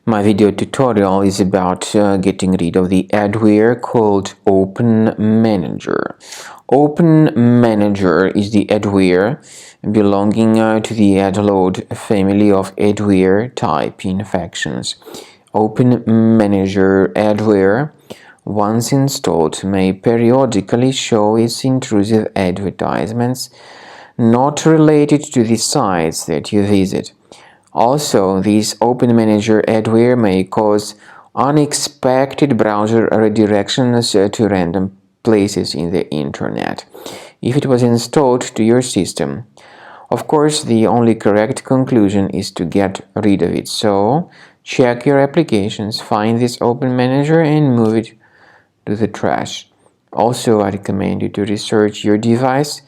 My video tutorial is about getting rid of the adware called OpenManager. OpenManager is the adware belonging to the adload family of adware type infections. OpenManager adware, once installed, may periodically show its intrusive advertisements not related to the sites that you visit. Also, this OpenManager adware may cause unexpected browser redirections to random places in the internet if it was installed to your system. Of course, the only correct conclusion is to get rid of it. So, check your applications, find this OpenManager and move it to the trash. Also, I recommend you to research your device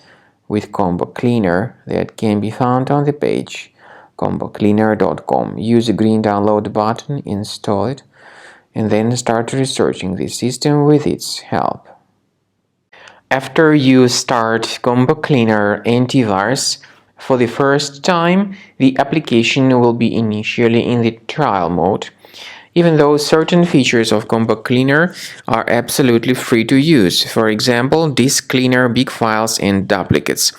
with Combo Cleaner that can be found on the page combocleaner.com. Use the green download button, install it, and then start researching the system with its help. After you start Combo Cleaner antivirus for the first time, the application will be initially in the trial mode, even though certain features of Combo Cleaner are absolutely free to use. For example, disk cleaner, big files, and duplicates.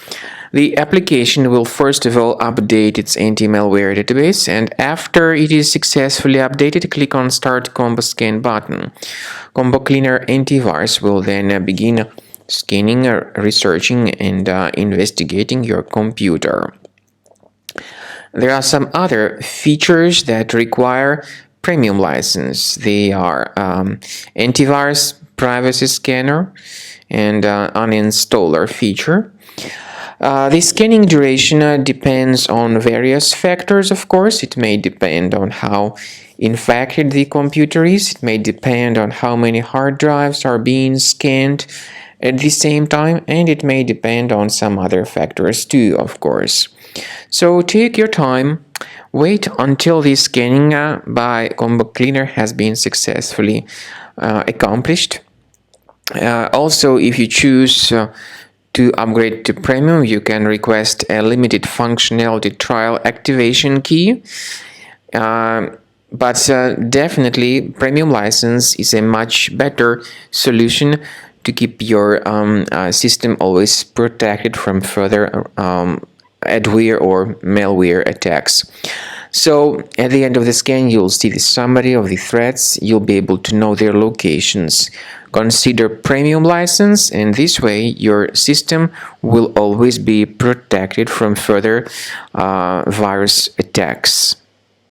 The application will first of all update its anti-malware database, and after it is successfully updated, click on Start Combo Scan button. Combo Cleaner antivirus will then begin scanning, researching, and investigating your computer. There are some other features that require premium license. They are antivirus, privacy scanner, and uninstaller feature. The scanning duration depends on various factors, of course. It may depend on how infected the computer is. It may depend on how many hard drives are being scanned at the same time, and it may depend on some other factors too, of course. So take your time. Wait until the scanning by Combo Cleaner has been successfully accomplished. Also, if you choose to upgrade to Premium, you can request a limited functionality trial activation key. But definitely, Premium license is a much better solution to keep your system always protected from further adware or malware attacks. So at the end of the scan, you'll see the summary of the threats. You'll be able to know their locations. Consider Premium license, and this way your system will always be protected from further virus attacks.